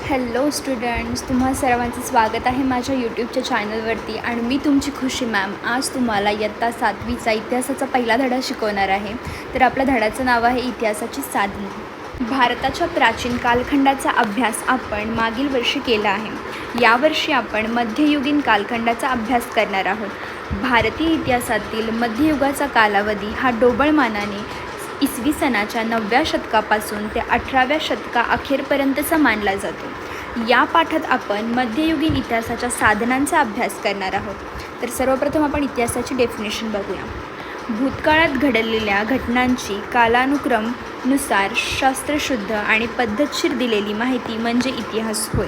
Hello students, तुम्हा सर्वांचं स्वागत आहे माझ्या यूट्यूबच्या चॅनलवरती. आणि मी तुमची खुशी मॅम आज तुम्हाला इयत्ता 7वीचा इतिहासाचा पहिला धडा शिकवणार आहे. तर आपल्या धड्याचं नाव आहे इतिहासाची साधने. भारताच्या प्राचीन कालखंडाचा अभ्यास आपण मागील वर्षी केला आहे. यावर्षी आपण मध्ययुगीन कालखंडाचा अभ्यास करणार आहोत. भारतीय इतिहासातील मध्ययुगाचा कालावधी हा ढोबळमानाने इसवी सनाच्या 9व्या शतकापासून ते 18व्या शतकाअखेरपर्यंतचा मानला जातो. या पाठात आपण मध्ययुगीन इतिहासाच्या साधनांचा अभ्यास करणार आहोत. तर सर्वप्रथम आपण इतिहासाची डेफिनेशन बघूया. भूतकाळात घडलेल्या घटनांची कालानुक्रमानुसार शास्त्रशुद्ध आणि पद्धतशीर दिलेली माहिती म्हणजे इतिहास होय.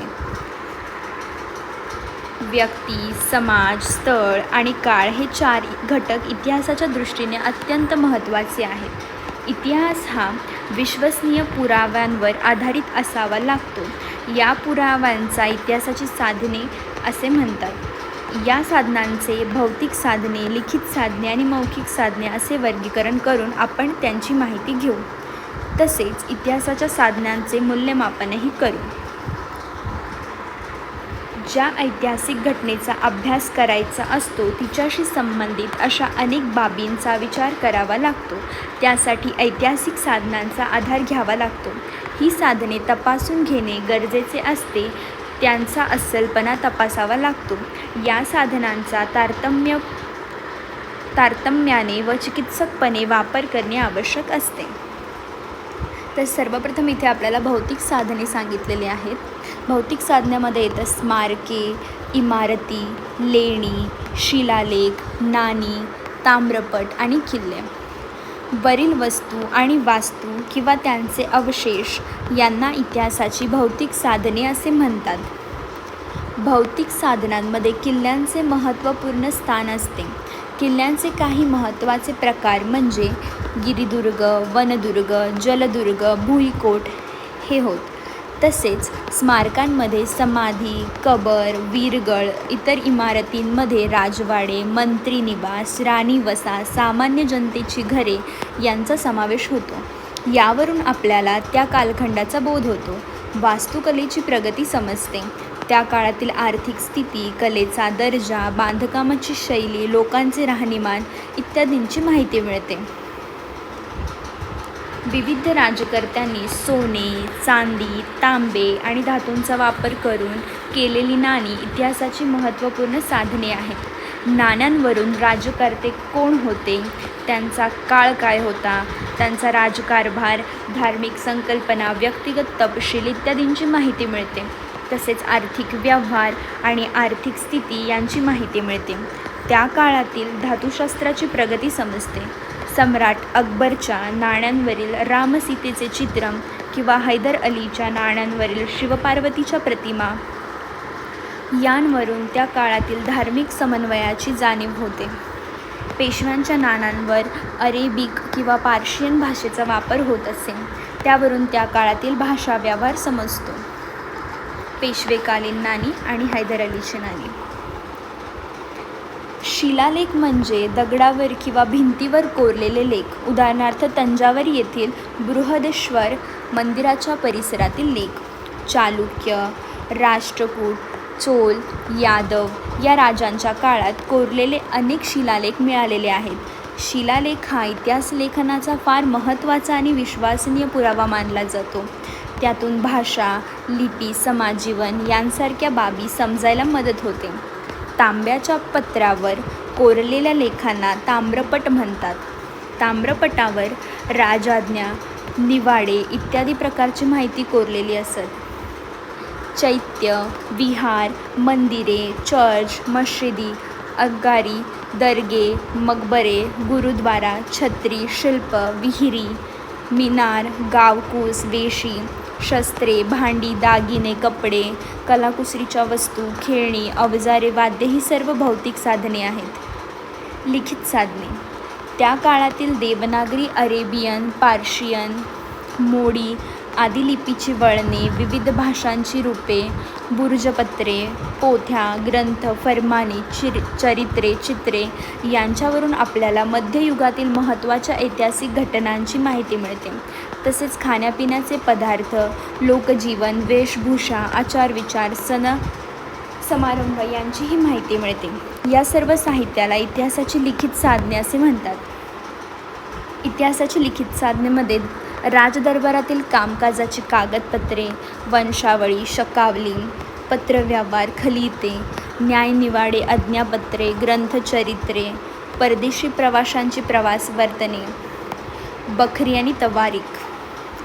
व्यक्ती, समाज, स्थळ आणि काळ हे 4 घटक इतिहासाच्या दृष्टीने अत्यंत महत्त्वाचे आहेत. इतिहास हा विश्वसनीय पुराव्यांवर आधारित असावा लागतो. या पुराव्यांचा इतिहासाची साधने असे म्हणतात. या साधनांचे भौतिक साधने, लिखित साधने आणि मौखिक साधने असे वर्गीकरण करून आपण त्यांची माहिती घेऊ. तसेच इतिहासाच्या साधनांचे मूल्यमापनही करू. ज्या ऐतिहासिक घटनेचा अभ्यास करायचा असतो तिच्याशी संबंधित अशा अनेक बाबींचा विचार करावा लागतो. त्यासाठी ऐतिहासिक साधनांचा आधार घ्यावा लागतो. ही साधने तपासून घेणे गरजेचे असते. त्यांचा अस्सलपणा तपासावा लागतो. या साधनांचा तारतम्याने व चिकित्सकपणे वापर करणे आवश्यक असते. तर सर्वप्रथम इथे आपल्याला भौतिक साधने सांगितलेली आहेत. भौतिक साधनामध्ये येतं स्मारके, इमारती, लेणी, शिलालेख, नाणी, ताम्रपट आणि किल्ले. वरील वस्तू आणि वास्तू किंवा त्यांचे अवशेष यांना इतिहासाची भौतिक साधने असे म्हणतात. भौतिक साधनांमध्ये किल्ल्यांचे महत्त्वपूर्ण स्थान असते. किल्ल्यांचे काही महत्त्वाचे प्रकार म्हणजे गिरिदुर्ग, वनदुर्ग, जलदुर्ग, भुईकोट हे होत. तसेच स्मारकांमध्ये समाधी, कबर, वीरगळ, इतर इमारतींमध्ये राजवाडे, मंत्री निवास, राणी वसा, सामान्य जनतेची घरे यांचा समावेश होतो. यावरून आपल्याला त्या कालखंडाचा बोध होतो. वास्तुकलेची प्रगती समजते. त्या काळातील आर्थिक स्थिती, कलेचा दर्जा, बांधकामाची शैली, लोकांचे राहणीमान इत्यादींची माहिती मिळते. विविध राज्यकर्त्यांनी सोने, चांदी, तांबे आणि धातूंचा वापर करून केलेली नाणी इतिहासाची महत्त्वपूर्ण साधने आहेत. नाण्यांवरून राज्यकर्ते कोण होते, त्यांचा काळ काय होता, त्यांचा राजकारभार, धार्मिक संकल्पना, व्यक्तिगत तपशील इत्यादींची माहिती मिळते. तसेच आर्थिक व्यवहार आणि आर्थिक स्थिती यांची माहिती मिळते. त्या काळातील धातुशास्त्राची प्रगती समजते. सम्राट अकबरच्या नाण्यांवरील रामसीतेचे चित्र किंवा हैदर अलीच्या नाण्यांवरील शिवपार्वतीच्या प्रतिमा यांवरून त्या काळातील धार्मिक समन्वयाची जाणीव होते. पेशव्यांच्या नाण्यांवर अरेबिक किंवा पार्शियन भाषेचा वापर होत असे. त्यावरून त्या काळातील भाषा व्यवहार समजतो. पेशवेकालीन नाणी आणि हैदर अलीची नाणी. शिलालेख म्हणजे दगडावर किंवा भिंतीवर कोरलेले लेख. उदाहरणार्थ तंजावर येथील बृहदेश्वर मंदिराच्या परिसरातील लेख. चालुक्य, राष्ट्रकूट, चोल, यादव या राजांच्या काळात कोरलेले अनेक शिलालेख मिळालेले आहेत. शिलालेख हा इतिहास लेखनाचा फार महत्त्वाचा आणि विश्वसनीय पुरावा मानला जातो. त्यातून भाषा, लिपी, समाजजीवन यांसारख्या बाबी समजायला मदत होते. तांब्याच्या पत्रावर कोरलेल्या लेखांना ताम्रपट म्हणतात. ताम्रपटावर राजआज्ञा, निवाडे इत्यादी प्रकारची माहिती कोरलेली असत. चैत्य, विहार, मंदिरे, चर्च, मशिदी, अगारी, दर्गे, मकबरे, गुरुद्वारा, छत्री, शिल्प, विहिरी, मिनार, गावकूस, वेशी, शस्त्रे, भांडी, दागिने, कपडे, कलाकुसरीच्या वस्तू, खेळणी, अवजारे, वाद्ये ही सर्व भौतिक साधने आहेत. लिखित साधने. त्या काळातील देवनागरी, अरेबियन, पार्शियन, मोडी आदी लिपीची वळणे, विविध भाषांची रूपे, बुर्जपत्रे, पोथ्या, ग्रंथ, फरमाने, चरित्रे, चित्रे यांच्यावरून आपल्याला मध्ययुगातील महत्त्वाच्या ऐतिहासिक घटनांची माहिती मिळते. तसेच खाण्यापिण्याचे पदार्थ, लोकजीवन, वेशभूषा, आचारविचार, सण समारंभ यांचीही माहिती मिळते. या सर्व साहित्याला इतिहासाची लिखित साधने असे म्हणतात. इतिहासाची लिखित साधनेमध्ये राजदरबारातील कामकाजाची कागदपत्रे, वंशावळी, शकावली, पत्रव्यवहार, खलिते, न्यायनिवाडे, आज्ञापत्रे, ग्रंथचरित्रे, परदेशी प्रवाशांची प्रवास वर्तने, बखरी आणि तवारीख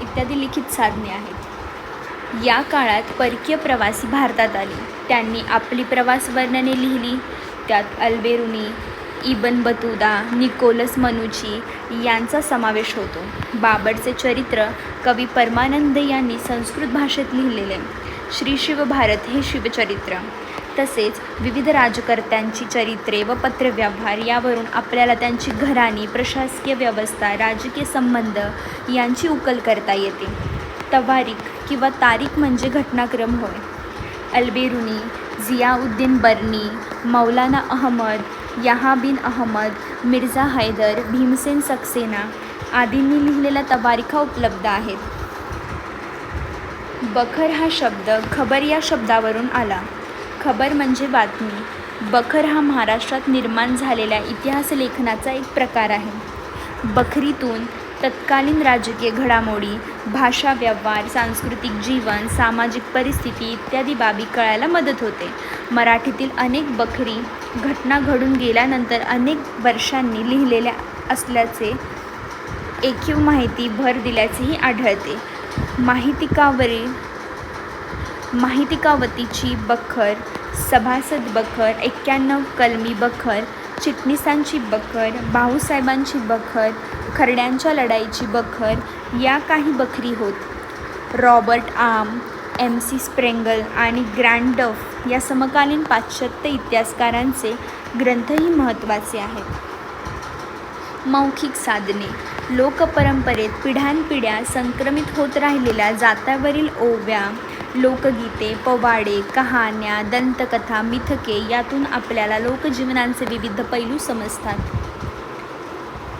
इत्यादी लिखित साधने आहेत. या काळात परकीय प्रवासी भारतात आले. त्यांनी आपली प्रवास वर्णने लिहिली. त्यात अल्बेरुनी, इबन बतूदा, निकोलस मनुची यांचा समावेश होतो. बाबरचे चरित्र कवी परमानंद यांनी संस्कृत भाषेत लिहिलेले श्री शिवभारत हे शिवचरित्र, तसेच विविध राजकर्त्यांची चरित्रे व पत्रव्यवहार यावरून आपल्याला त्यांची घराणी, प्रशासकीय व्यवस्था, राजकीय संबंध यांची उकल करता येते. तवारीख किंवा तारीख म्हणजे घटनाक्रम होय. अल्बेरुनी, जियाउद्दीन बर्नी, मौलाना अहमद, यहा बिन अहमद, मिर्झा हैदर, भीमसेन सक्सेना आदींनी लिहिलेल्या तवारिखा उपलब्ध आहेत. बखर हा शब्द खबर या शब्दावरून आला. खबर म्हणजे बातमी. बखर हा महाराष्ट्रात निर्माण झालेल्या इतिहास लेखनाचा एक प्रकार आहे. बखरीतून तत्कालीन राजकीय घडामोडी, भाषा व्यवहार, सांस्कृतिक जीवन, सामाजिक परिस्थिती इत्यादी बाबी कळायला मदत होते. मराठीतील अनेक बखरी घटना घडून गेल्यानंतर अनेक वर्षांनी लिहिलेल्या असल्याचे ऐकीव माहिती भर दिल्याचेही आढळते. माहितिकावतीची बखर, सभासद बखर, 91 कलमी बखर, चिटणीसांची बखर, भाऊसाहेबांची बखर, खर्ड्यांच्या लढाईची बखर या काही बखरी होत. रॉबर्ट आम, MC स्प्रेंगल आणि ग्रँडफ या समकालीन पाश्चात्य इतिहासकारांचे ग्रंथही महत्त्वाचे आहेत. मौखिक साधने लोकपरंपरेत पिढ्यानपिढ्या संक्रमित होत राहिलेल्या जात्यावरील ओव्या, लोकगीते, पोवाडे, कहाण्या, दंतकथा, मिथके यातून आपल्याला लोकजीवनाचे विविध पैलू समजतात.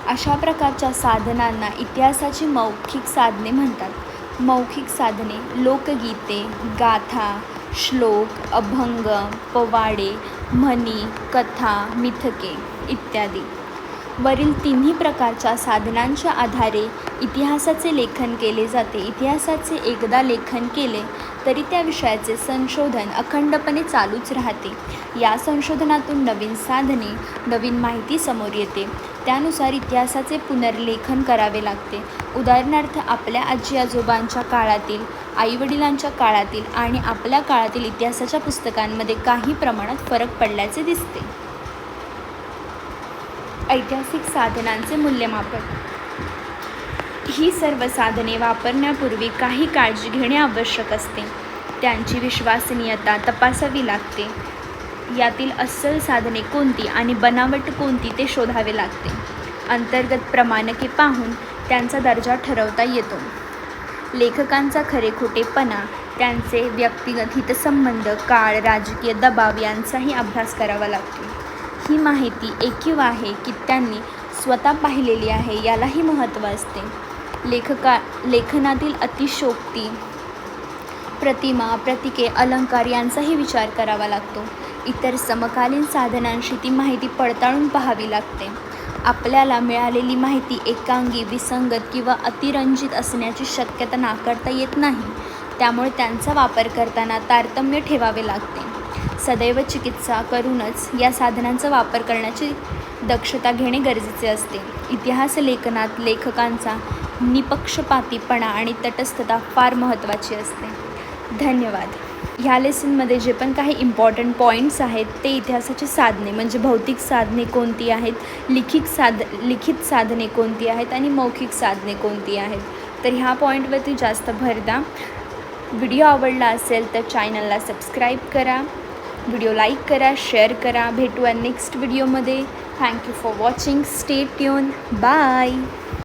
अशा प्रकारच्या साधनांना इतिहासाची मौखिक साधने म्हणतात. मौखिक साधने लोकगीते, गाथा, श्लोक, अभंग, पोवाडे, म्हणी, कथा, मिथके इत्यादी. वरील तिन्ही प्रकारच्या साधनांच्या आधारे इतिहासाचे लेखन केले जाते. इतिहासाचे एकदा लेखन केले तरी त्या विषयाचे संशोधन अखंडपणे चालूच राहते. या संशोधनातून नवीन साधने, नवीन माहिती समोर येते. त्यानुसार इतिहासाचे पुनर्लेखन करावे लागते. उदाहरणार्थ आपल्या आजी आजोबांच्या काळातील, आईवडिलांच्या काळातील आणि आपल्या काळातील इतिहासाच्या पुस्तकांमध्ये काही प्रमाणात फरक पडल्याचे दिसते. ऐतिहासिक साधनांचे मूल्यमापन. ही सर्व साधने वापरण्यापूर्वी काही काळजी घेणे आवश्यक असते. त्यांची विश्वसनीयता तपासावी लागते. यातील अस्सल साधने कोणती आणि बनावट कोणती ते शोधावे लागते. अंतर्गत प्रमाणके पाहून त्यांचा दर्जा ठरवता येतो. लेखकांचा खरेखोटेपणा, त्यांचे व्यक्तिगत हितसंबंध, काळ, राजकीय दबाव यांचाही अभ्यास करावा लागतो. ही माहिती ऐकीव आहे की त्यांनी स्वतः पाहिलेली आहे यालाही महत्त्व असते. लेखनातील अतिशयोक्ती, प्रतिमा, प्रतीके, अलंकार यांचाही विचार करावा लागतो. इतर समकालीन साधनांशी ती माहिती पडताळून पाहावी लागते. आपल्याला मिळालेली माहिती एकांगी, विसंगत किंवा अतिरंजित असण्याची शक्यता नाकारता येत नाही. त्यामुळे त्यांचा वापर करताना तारतम्य ठेवावे लागते. सदैव चिकित्सा करूनच या साधनांचा वापर करण्याची दक्षता घेणे गरजेचे असते. इतिहास लेखनात लेखकांचा निपक्षपातीपणा आणि तटस्थता फार महत्त्वाची असते. धन्यवाद. ह्या लेसनमध्ये जे पण काही इम्पॉर्टंट पॉईंट्स आहेत ते इतिहासाची साधने म्हणजे भौतिक साधने कोणती आहेत, लिखित साधने कोणती आहेत आणि मौखिक साधने कोणती आहेत, तर ह्या पॉईंटवरती जास्त भर द्या. व्हिडिओ आवडला असेल तर चॅनलला सबस्क्राईब करा, व्हिडिओ लाईक करा, शेअर करा. भेटूया नेक्स्ट व्हिडिओमध्ये. Thank you for watching. Stay tune. Bye.